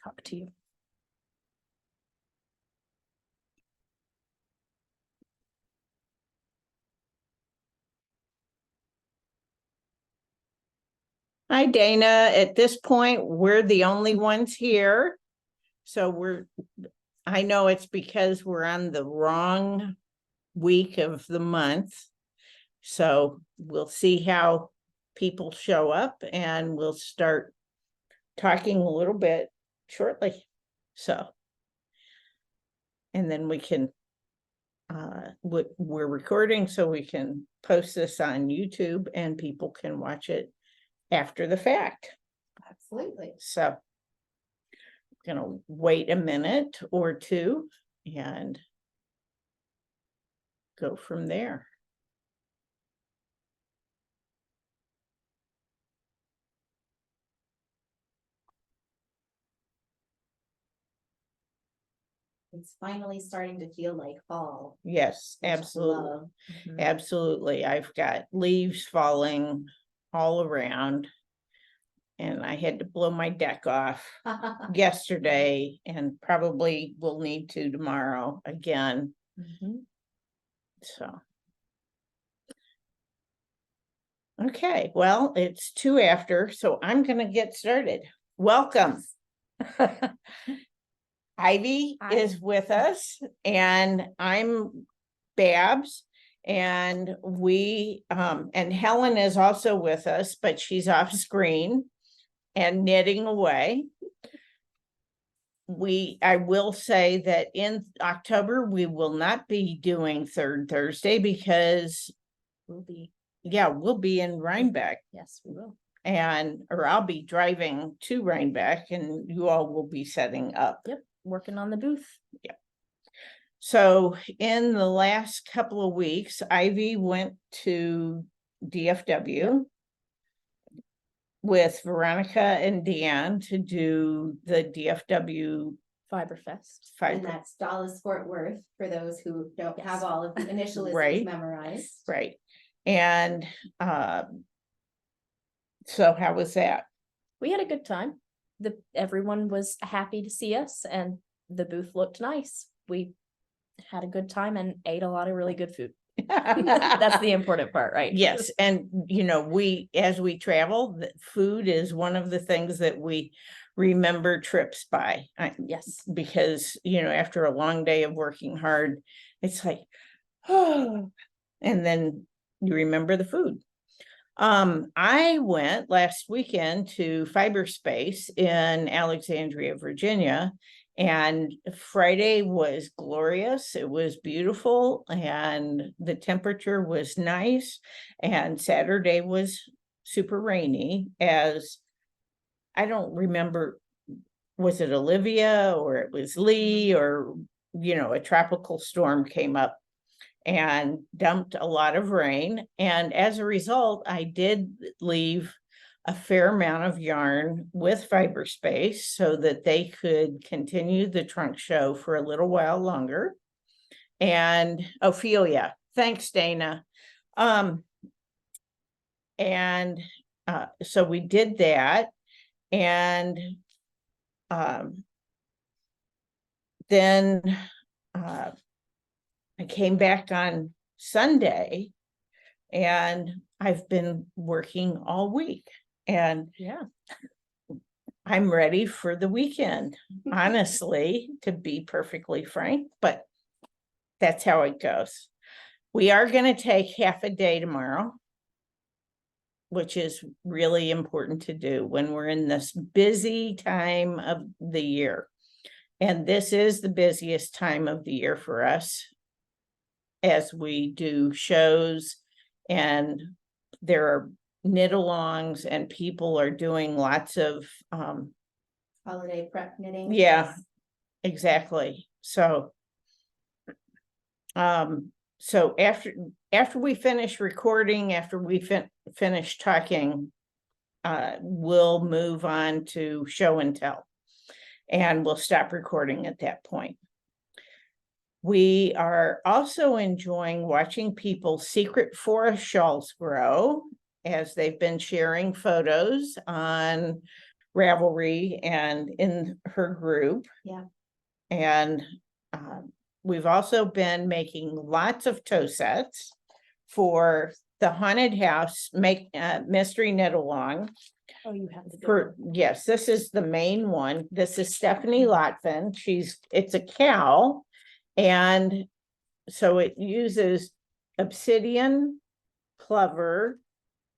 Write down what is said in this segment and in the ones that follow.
talk to you. Hi, Dana. At this point, we're the only ones here. So I know it's because we're on the wrong week of the month. So we'll see how people show up and we'll start talking a little bit shortly. So, and then we can, we're recording so we can post this on YouTube and people can watch it after the fact. Absolutely. So I'm gonna wait a minute or two and go from there. It's finally starting to feel like fall. Yes, which I absolutely. love. Absolutely. I've got leaves falling all around. And I had to blow my deck off yesterday and probably will need to tomorrow again. So. Okay, well, it's 2 after, so I'm gonna get started. Welcome. Ivy Hi. is with us and I'm Babs. And we and Helen is also with us, but she's off screen and knitting away. I will say that in October, we will not be doing third Thursday because we'll be in Rhinebeck. Yes, we will. Or I'll be driving to Rhinebeck and you all will be setting up. Yep, working on the booth. Yep. So in the last couple of weeks, Ivy went to DFW with Veronica and Dan to do the DFW Fiber Fest. And that's Dallas Fort Worth for those who don't have all of the initialisms memorized. Right. And so how was that? We had a good time. Everyone was happy to see us and the booth looked nice. We had a good time and ate a lot of really good food. That's the important part, right? Yes. And as we travel, food is one of the things that we remember trips by. Yes. Because after a long day of working hard, it's like, oh, and then you remember the food. I went last weekend to Fiber Space in Alexandria, Virginia, and Friday was glorious. It was beautiful and the temperature was nice, and Saturday was super rainy. As I don't remember, was it Olivia or it was Lee, or a tropical storm came up and dumped a lot of rain. And as a result, I did leave a fair amount of yarn with Fiber Space so that they could continue the trunk show for a little while longer. And Ophelia, thanks, Dana. So we did that. And then I came back on Sunday and I've been working all week and I'm ready for the weekend, honestly, to be perfectly frank, but that's how it goes. We are going to take half a day tomorrow, which is really important to do when we're in this busy time of the year. And this is the busiest time of the year for us, as we do shows and there are knit-alongs and people are doing lots of holiday prep knitting. Yeah, exactly. So after we finish recording, after we finish talking, we'll move on to show and tell and we'll stop recording at that point. We are also enjoying watching people's secret forest shawls grow, as they've been sharing photos on Ravelry and in her group. Yeah. And we've also been making lots of toe sets for the Haunted House Mystery Knit Along. Oh, you have the good For, one. yes, this is the main one. This is Stephanie Lotvin. It's a cowl. And so it uses obsidian, plover,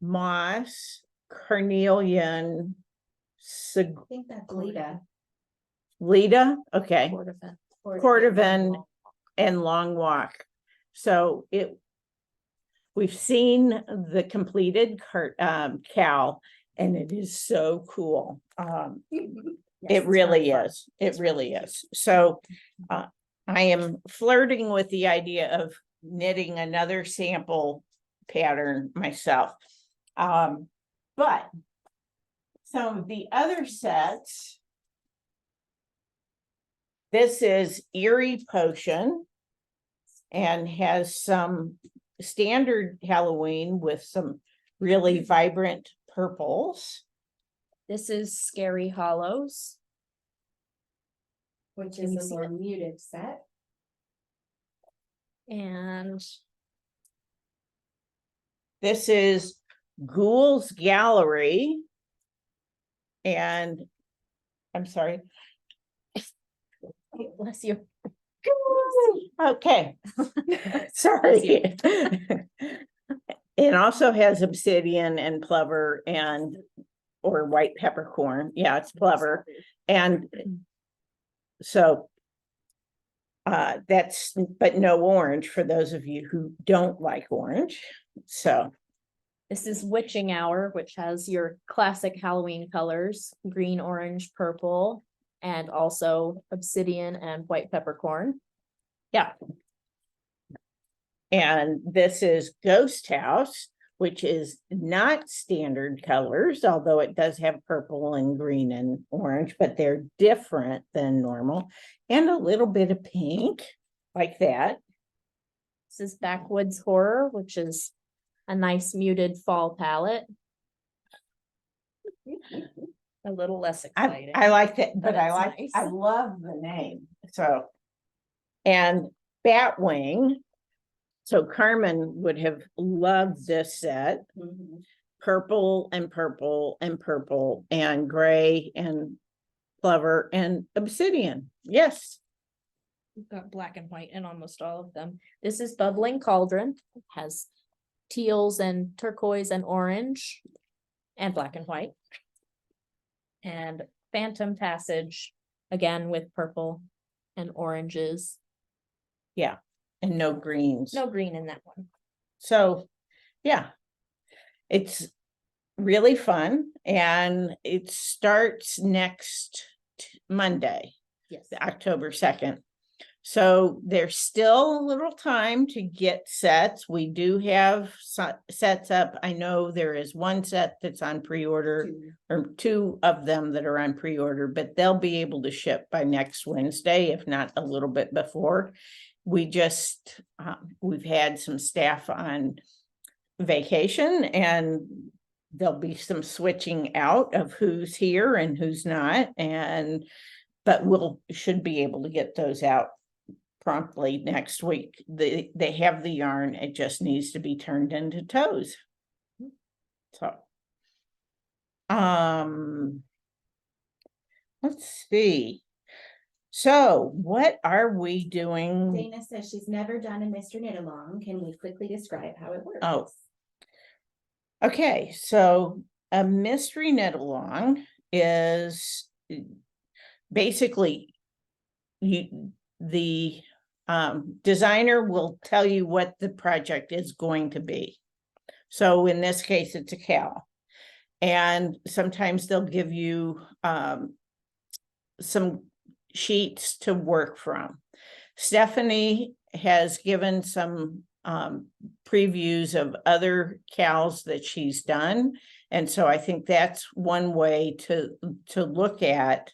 moss, carnelian, I think that's Lita. Lita, okay, Cordovan. cordovan, and long walk. So we've seen the completed cowl, and it is so cool. It really is. It really is. So I am flirting with the idea of knitting another sample pattern myself. But some of the other sets, this is Eerie Potion and has some standard Halloween with some really vibrant purples. This is Scary Hollows. Which Can you is a see more it? muted set. And This is Ghoul's Gallery. And I'm sorry. bless you. Okay. Sorry. It also has obsidian and plover and or white peppercorn. Yeah, it's plover. And so that's, but no orange for those of you who don't like orange. So This is Witching Hour, which has your classic Halloween colors, green, orange, purple, and also obsidian and white peppercorn. yeah. And this is Ghost House, which is not standard colors, although it does have purple and green and orange, but they're different than normal. And a little bit of pink, like that. This is Backwoods Horror, which is a nice muted fall palette. A little less exciting. I like that, but I it's like, nice. I love the name, so. And Batwing, so Carmen would have loved this set. Mhm. Purple and purple and purple and gray and plover and obsidian, yes. We've got black and white in almost all of them. This is Bubbling Cauldron. It has teals and turquoise and orange and black and white. And Phantom Passage, again with purple and oranges. Yeah, and no greens. No green in that one. So, yeah, it's really fun and it starts next Monday, Yes. October 2nd. So there's still a little time to get sets. We do have sets up. I know there is one set that's on pre-order or two of them that are on pre-order, but they'll be able to ship by next Wednesday, if not a little bit before. We just, we've had some staff on vacation and there'll be some switching out of who's here and who's not. But should be able to get those out promptly next week. They have the yarn, it just needs to be turned into toes. So let's see. So what are we doing? Dana says she's never done a Mr. Knit Along. Can we quickly describe how it works? Oh. Okay, so a mystery knit along is basically the designer will tell you what the project is going to be. So in this case, it's a cowl. And sometimes they'll give you some sheets to work from. Stephanie has given some previews of other cowls that she's done. And so I think that's one way to look at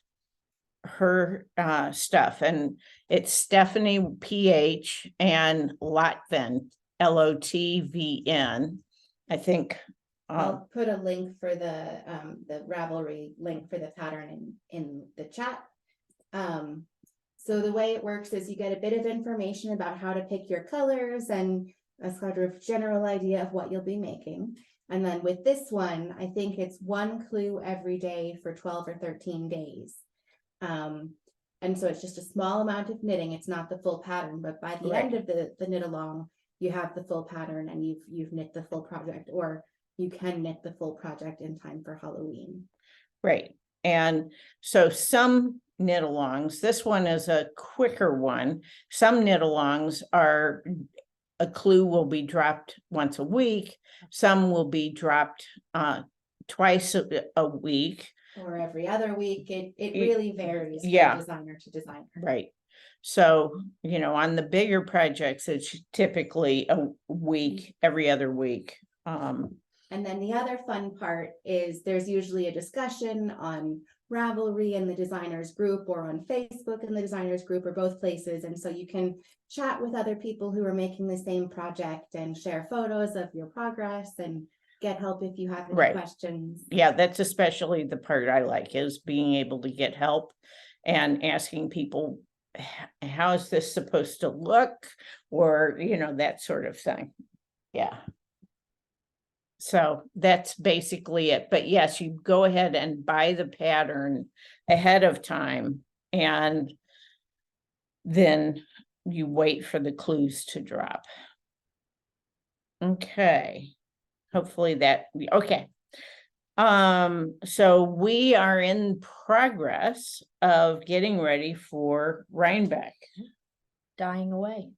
her stuff. And it's Stephanie PH and Lotvin, LOTVN. I think I'll put a link for the Ravelry link for the pattern in the chat. So the way it works is you get a bit of information about how to pick your colors and a sort of general idea of what you'll be making. And then with this one, I think it's one clue every day for 12 or 13 days. And so it's just a small amount of knitting. It's not the full pattern, but by the end of the knit along, you have the full pattern and you've knit the full project, or you can knit the full project in time for Halloween. Right. And so some knit alongs, this one is a quicker one. Some knit alongs are, a clue will be dropped once a week. Some will be dropped twice a week. Or every other week. It really varies from designer to designer. Right. So, you know, on the bigger projects, it's typically a week, every other week. And then the other fun part is there's usually a discussion on Ravelry in the designers group, or on Facebook in the designers group, or both places. And so you can chat with other people who are making the same project and share photos of your progress and get help if you have any questions. Yeah, that's especially the part I like, is being able to get help and asking people, how is this supposed to look? Or, you know, that sort of thing. Yeah. So that's basically it. But yes, you go ahead and buy the pattern ahead of time, and then you wait for the clues to drop. Okay. Hopefully that, okay. So we are in progress of getting ready for Rhinebeck. Dying away.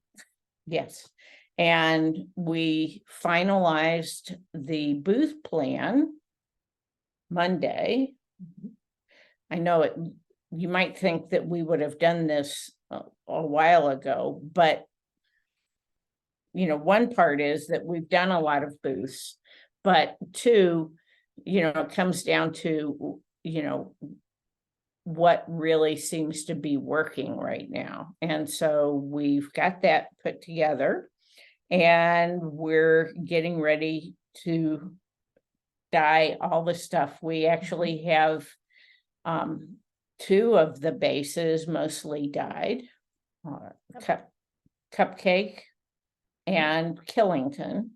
Yes. And we finalized the booth plan Monday. I know it, you might think that we would have done this a while ago, but you know, one part is that we've done a lot of booths, but two, you know, it comes down to, you know, what really seems to be working right now. And so we've got that put together, and we're getting ready to dye all the stuff. We actually have two of the bases mostly dyed, Cupcake and Killington,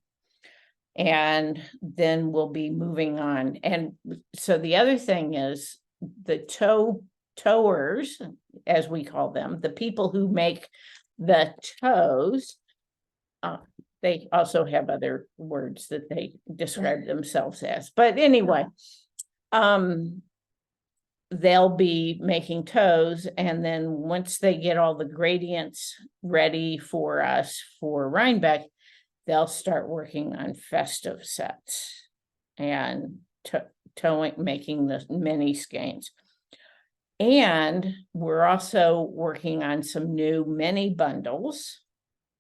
and then we'll be moving on. And so the other thing is the towers, as we call them, the people who make the toes, they also have other words that they describe themselves as, but anyway, they'll be making toes, and then once they get all the gradients ready for us for Rhinebeck, they'll start working on festive sets and making the mini skeins. And we're also working on some new mini bundles,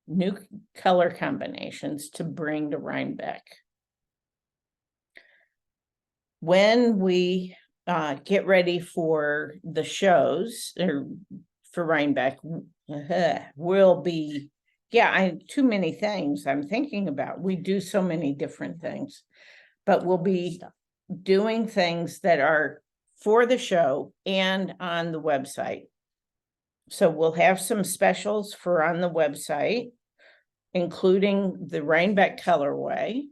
new color combinations to bring to Rhinebeck. When we get ready for the shows, or for Rhinebeck, we'll be, too many things I'm thinking about. We do so many different things, but we'll be doing things that are for the show and on the website. So we'll have some specials for on the website, including the Rhinebeck colorway.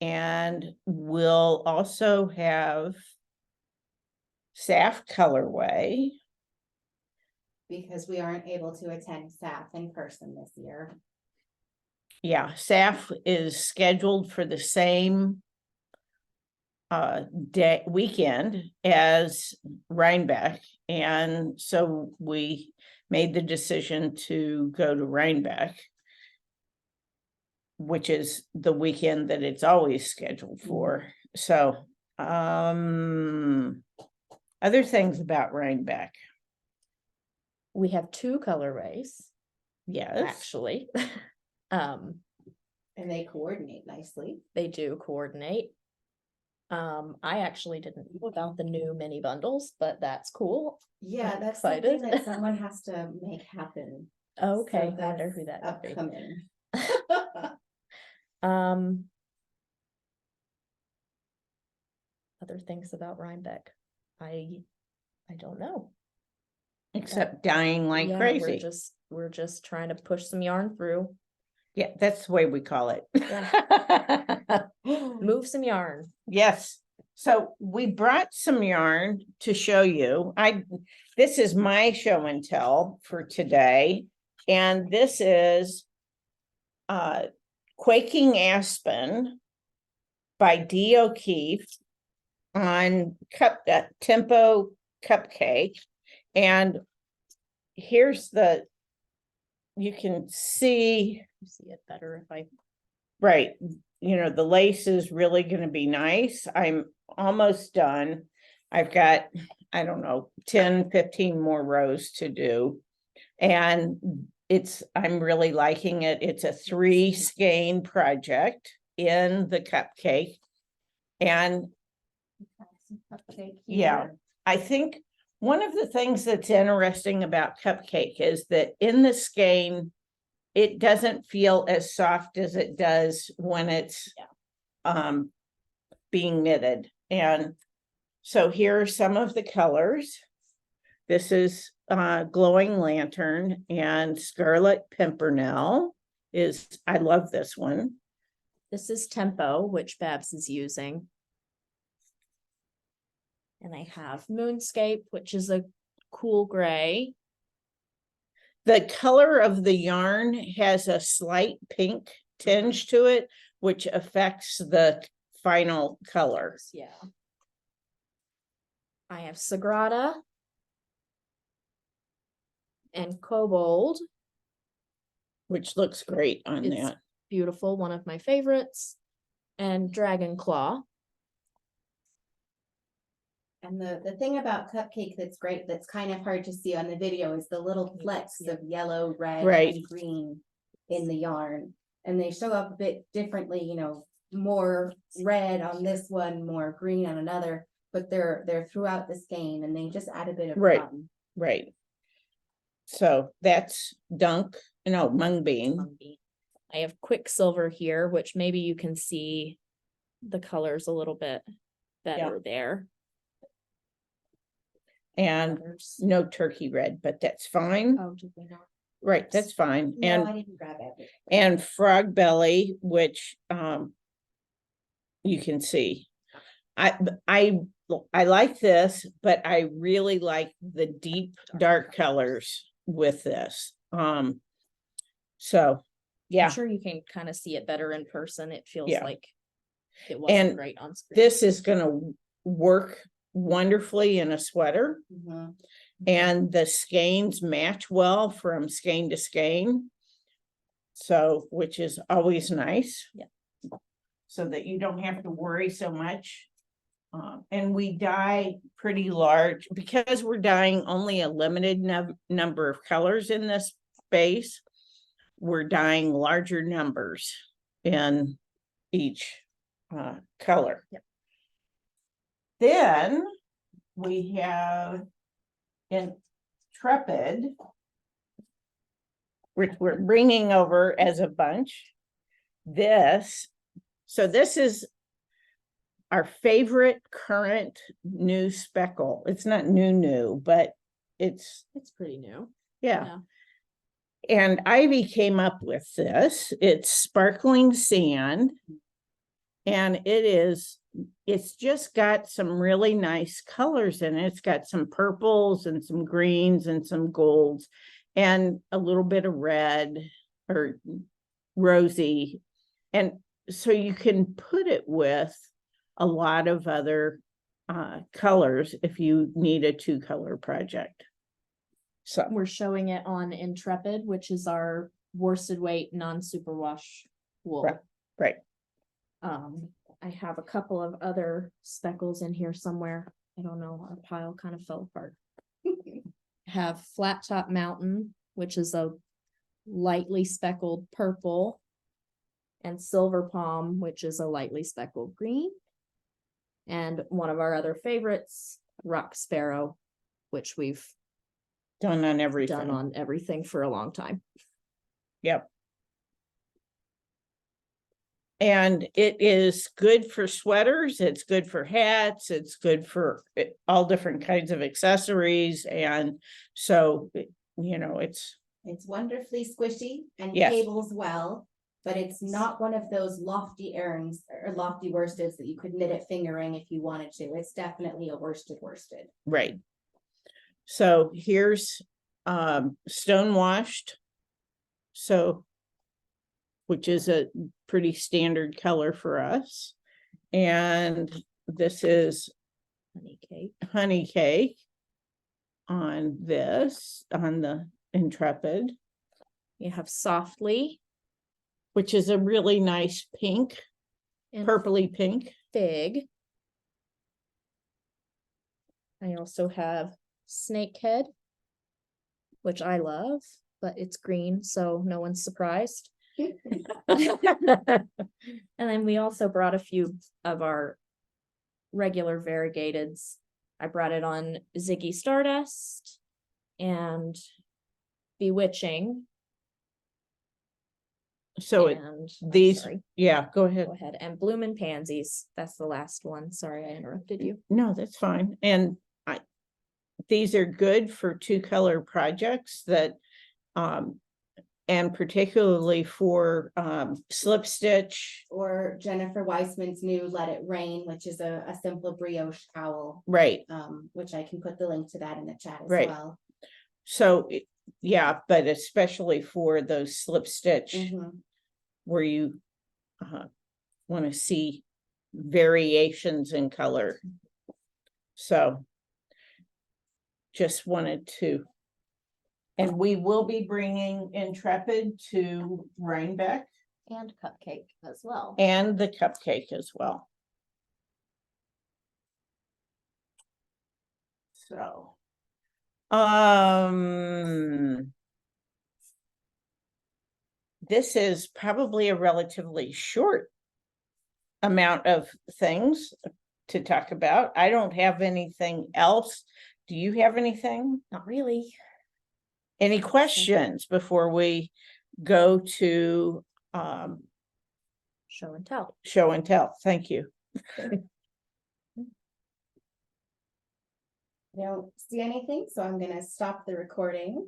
And we'll also have SAF colorway. Because we aren't able to attend SAF in person this year. Yeah, SAF is scheduled for the same weekend as Rhinebeck, and so we made the decision to go to Rhinebeck, which is the weekend that it's always scheduled for. So other things about Rhinebeck. We have two colorways. Yes, actually. And they coordinate nicely. They do coordinate. I actually didn't know about the new mini bundles, but that's cool. Yeah, I'm that's excited. something that someone has to make happen. Okay, So I wonder who that would be. upcoming. other things about Rhinebeck? I don't know. Except dying like Yeah, crazy. We're just trying to push some yarn through. Yeah, that's the way we call it. Move some yarn. Yes. So we brought some yarn to show you. This is my show and tell for today. And this is Quaking Aspen by Dee O'Keefe on Tempo Cupcake. And here's you can see it better if I. Right. You know, the lace is really going to be nice. I'm almost done. I've got, I don't know, 10, 15 more rows to do. And I'm really liking it. It's a 3 skein project in the cupcake. And yeah, I think one of the things that's interesting about cupcake is that in the skein, it doesn't feel as soft as it does when it's being knitted. And so here are some of the colors. This is Glowing Lantern, and Scarlet Pimpernel I love this one. This is Tempo, which Babs is using. And I have Moonscape, which is a cool gray. The color of the yarn has a slight pink tinge to it, which affects the final color. Yeah. I have Sagrada and Kobold, which looks great on it's that. Beautiful, one of my favorites, and Dragon Claw. And the thing about cupcake that's great, that's kind of hard to see on the video, is the little flecks of yellow, red, Right. and green in the yarn. And they show up a bit differently, you know, more red on this one, more green on another, but they're throughout the skein, and they just add a bit of fun. Right. So that's mung bean. I have Quicksilver here, which maybe you can see the colors a little bit better there. And no turkey red, but that's fine. Oh, did we not? Right, that's fine. No, I didn't grab it. And Frog Belly, which you can see. I like this, but I really like the deep dark colors with this. So yeah. I'm sure you can kind of see it better in person. It feels like it wasn't great on screen. This is going to work wonderfully in a sweater. Mm-hmm. And the skeins match well from skein to skein. So, which is always nice. Yeah. So that you don't have to worry so much. And we dye pretty large because we're dyeing only a limited number of colors in this base. We're dyeing larger numbers in each color. Yep. Then we have Intrepid, which we're bringing over as a bunch. This is our favorite current new speckle. It's not new, but it's pretty new. Yeah. And Ivy came up with this. It's Sparkling Sand. And it's just got some really nice colors in it. It's got some purples and some greens and some golds and a little bit of red or rosy. And so you can put it with a lot of other colors if you need a 2-color project. So we're showing it on Intrepid, which is our worsted weight non-superwash wool. Right. I have a couple of other speckles in here somewhere. I don't know, our pile kind of fell apart. Have Flat Top Mountain, which is a lightly speckled purple, and Silver Palm, which is a lightly speckled green. And one of our other favorites, Rock Sparrow, which we've done on everything for a long time. Yep. And it is good for sweaters, it's good for hats, it's good for all different kinds of accessories. And so, it's, It's wonderfully squishy and Yes. cables well, but it's not one of those lofty errands or lofty worsteds that you could knit at fingering if you wanted to. It's definitely a worsted. right. So here's stone washed. So, which is a pretty standard color for us. And this is Honey cake. honey cake on this, on the Intrepid, You have softly which is a really nice pink, and purpley pink. fig. I also have snakehead, which I love, but it's green, so no one's surprised. And then we also brought a few of our regular variegateds. I brought it on Ziggy Stardust and Bewitching. So and I'm these, sorry, yeah, go ahead. go ahead. And Bloomin' Pansies. That's the last one. Sorry, I interrupted you. No, that's fine. And these are good for 2-color projects that, and particularly for slip stitch. Or Jennifer Weissman's new Let It Rain, which is a simple brioche cowl, Right. which I can put the link to that in the chat as Right. well. So, yeah, but especially for those slip stitch Mhm. where you want to see variations in color. So just wanted to, and we will be bringing Intrepid to Rhinebeck And cupcake as well. and the cupcake as well. So, this is probably a relatively short amount of things to talk about. I don't have anything else. Do you have anything? Not really. Any questions before we go to Show and tell. show and tell? Thank you. I don't see anything, so I'm gonna stop the recording.